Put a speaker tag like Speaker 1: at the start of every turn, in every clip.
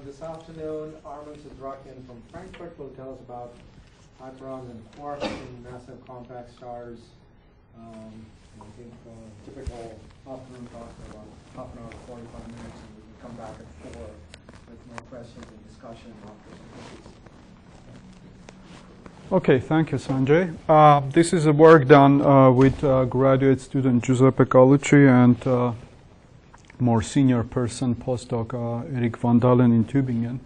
Speaker 1: This afternoon, Armen Sedrakian from Frankfurt will tell us about hyperons and quarks in massive compact stars. I think typical afternoon talk for about half an hour, 45 minutes, and we can come back at 4 with more questions and discussion after some questions.
Speaker 2: Okay, thank you, Sanjay. This is a work done with graduate student Giuseppe Gallucci and more senior person, postdoc Erik van Dalen in Tübingen,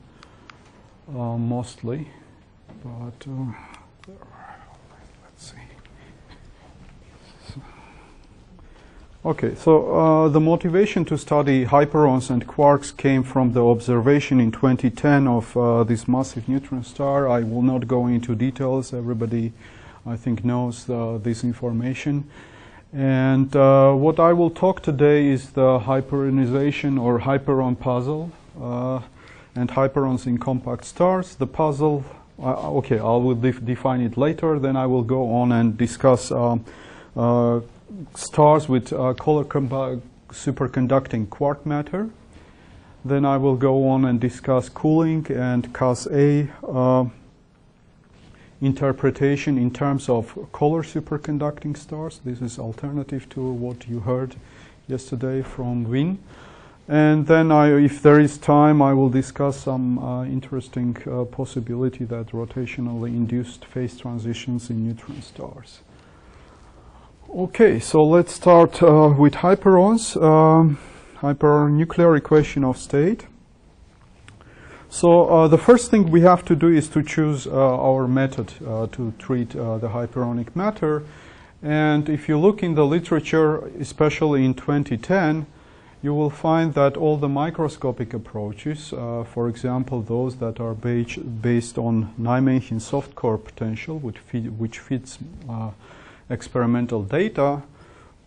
Speaker 2: mostly. But let's see. Okay, so the motivation to study hyperons and quarks came from the observation in 2010 of this massive neutron star. I will not go into details. Everybody, I think, knows this information. And what I will talk today is the hyperonization or hyperon puzzle and hyperons in compact stars. The puzzle, okay, I will define it later. Then I will go on and discuss stars with color superconducting quark matter. Then I will go on and discuss cooling and Cas-A interpretation in terms of color superconducting stars. This is alternative to what you heard yesterday from Wien. And then if there is time, I will discuss some interesting possibility that rotationally induced phase transitions in neutron stars. Okay, so let's start with hyperons, hypernuclear equation of state. So the first thing we have to do is to choose our method to treat the hyperonic matter. And if you look in the literature, especially in 2010, you will find that all the microscopic approaches, for example, those that are based on Nijmegen soft core potential, which fits experimental data,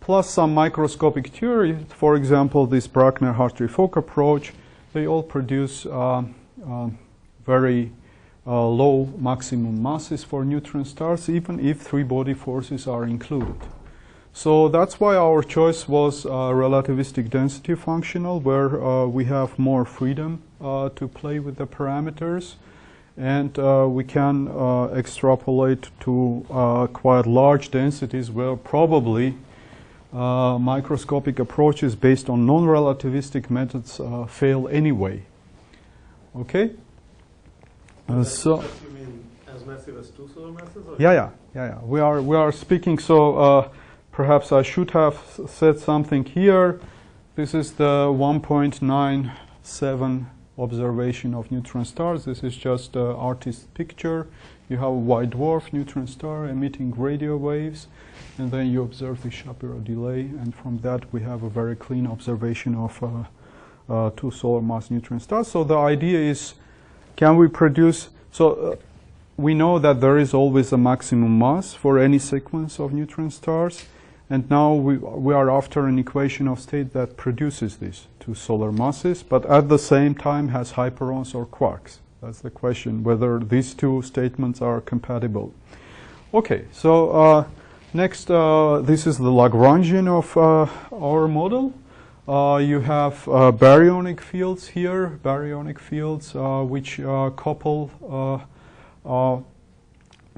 Speaker 2: plus some microscopic theory, for example, this Bruckner-Hartree-Fock approach, they all produce very low maximum masses for neutron stars, even if three body forces are included. So that's why our choice was relativistic density functional, where we have more freedom to play with the parameters, and we can extrapolate to quite large densities where probably microscopic approaches based on non-relativistic methods fail anyway. Okay? So
Speaker 1: you mean as massive as 2 solar masses? Or
Speaker 2: yeah. We are speaking, so perhaps I should have said something here. This is the 1.97 observation of neutron stars. This is just an artist's picture. You have a white dwarf neutron star emitting radio waves, and then you observe the Shapiro delay, and from that we have a very clean observation of 2 solar mass neutron stars. So the idea is, can we produce, we know that there is always a maximum mass for any sequence of neutron stars, and now we are after an equation of state that produces these 2 solar masses, but at the same time has hyperons or quarks. That's the question, whether these 2 statements are compatible. Okay, so next, this is the Lagrangian of our model. You have baryonic fields here, baryonic fields which couple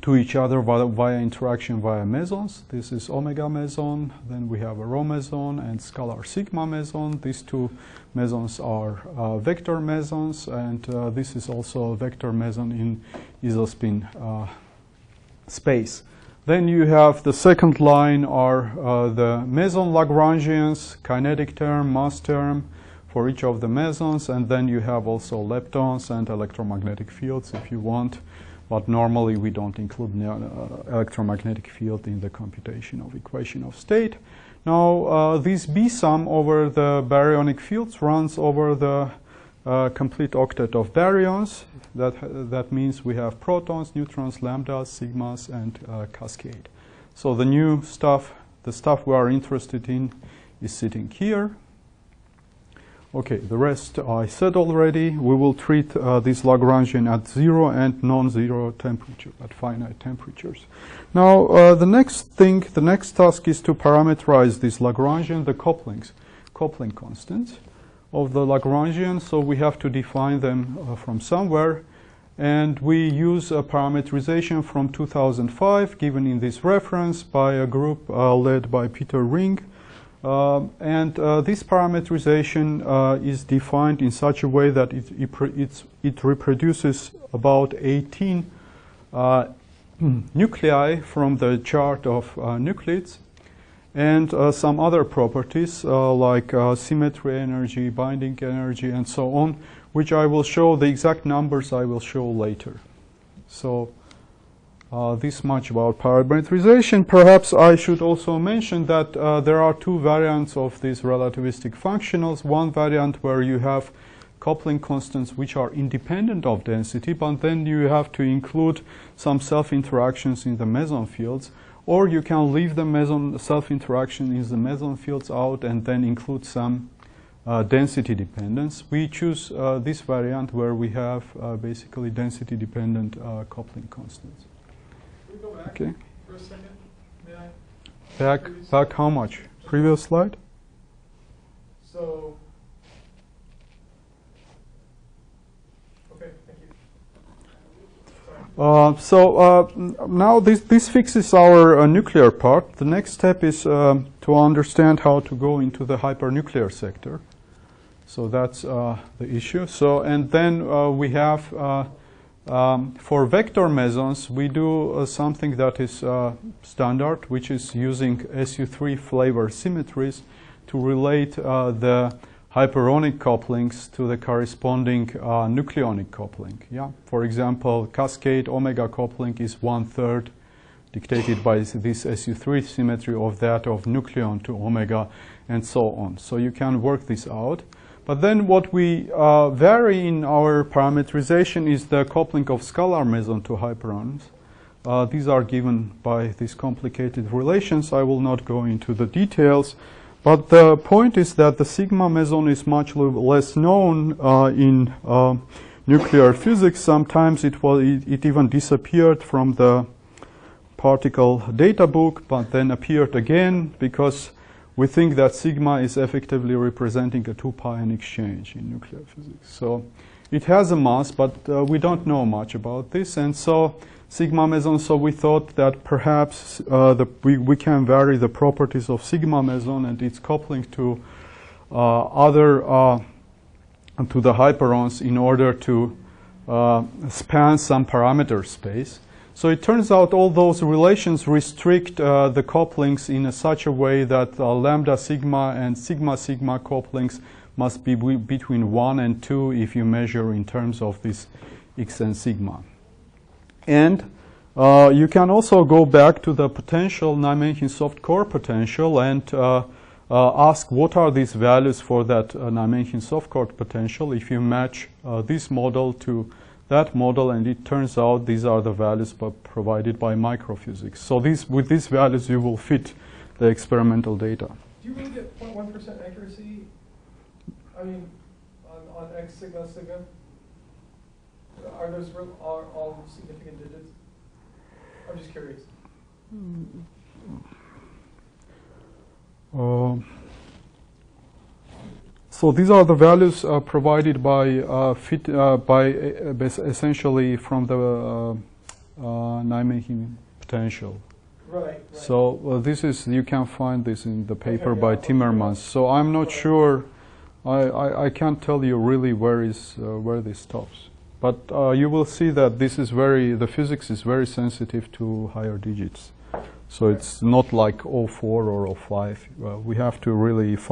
Speaker 2: to each other via interaction via mesons. This is omega meson, then we have a rho meson and scalar sigma meson. These 2 mesons are vector mesons, and this is also a vector meson in isospin space. Then you have the second line are the meson Lagrangians, kinetic term, mass term for each of the mesons, and then you have also leptons and electromagnetic fields if you want, but normally we don't include electromagnetic field in the computation of equation of state. Now this B sum over the baryonic fields runs over the complete octet of baryons. That means we have protons, neutrons, lambdas, sigmas, and cascade. So the new stuff, the stuff we are interested in, is sitting here. Okay, the rest I said already. We will treat this Lagrangian at 0 and non-zero temperature, at finite temperatures. Now the next task is to parameterize this Lagrangian, the coupling constants. of the Lagrangian, so we have to define them from somewhere. And we use a parameterization from 2005 given in this reference by a group led by Peter Ring. This parameterization is defined in such a way that it reproduces about 18 nuclei from the chart of nuclides, and some other properties like symmetry energy, binding energy, and so on, which I will show. The exact numbers I will show later. So this much about parameterization. Perhaps I should also mention that there are two variants of these relativistic functionals. One variant where you have coupling constants which are independent of density, but then you have to include some self-interactions in the meson fields, or you can leave the meson self-interaction in the meson fields out and then include some density dependence. We choose this variant where we have basically density dependent coupling constants.
Speaker 3: Can we go back
Speaker 2: okay.
Speaker 3: for a second? May I?
Speaker 2: Back how much? Previous slide?
Speaker 3: So, okay, thank you.
Speaker 2: Now this fixes our nuclear part. The next step is to understand how to go into the hypernuclear sector. So that's the issue. So, and then we have for vector mesons, we do something that is standard, which is using SU3 flavor symmetries to relate the hyperonic couplings to the corresponding nucleonic coupling. Yeah. For example, cascade omega coupling is 1/3 dictated by this SU3 symmetry of that of nucleon to omega, and so on. So you can work this out. But then what we vary in our parameterization is the coupling of scalar meson to hyperons. These are given by these complicated relations. I will not go into the details. But the point is that the sigma meson is much less known in nuclear physics. Sometimes it even disappeared from the particle data book, but then appeared again because we think that sigma is effectively representing a 2πn exchange in nuclear physics. So it has a mass, but we don't know much about this. And so sigma meson, so we thought that perhaps we can vary the properties of sigma meson and its coupling to to the hyperons in order to span some parameter space. So it turns out all those relations restrict the couplings in such a way that lambda sigma and sigma sigma couplings must be between 1 and 2 if you measure in terms of this x and sigma. And you can also go back to the potential Nijmegen soft core potential and ask what are these values for that Nijmegen soft core potential if you match this model to that model, and it turns out these are the values provided by microphysics. So with these values you will fit the experimental data.
Speaker 3: Do you really get 0.1% accuracy? I mean, on x sigma sigma? Are those all significant digits? I'm just curious.
Speaker 2: So these are the values provided by essentially from the Nijmegen potential.
Speaker 3: Right.
Speaker 2: So this is, you can find this in the paper
Speaker 3: Okay,
Speaker 2: by
Speaker 3: yeah,
Speaker 2: Timmermans. So I'm not sure. I can't tell you really where this stops. But you will see that this is the physics is very sensitive to higher digits. So it's not like 0.4 or 0.5. We have to really find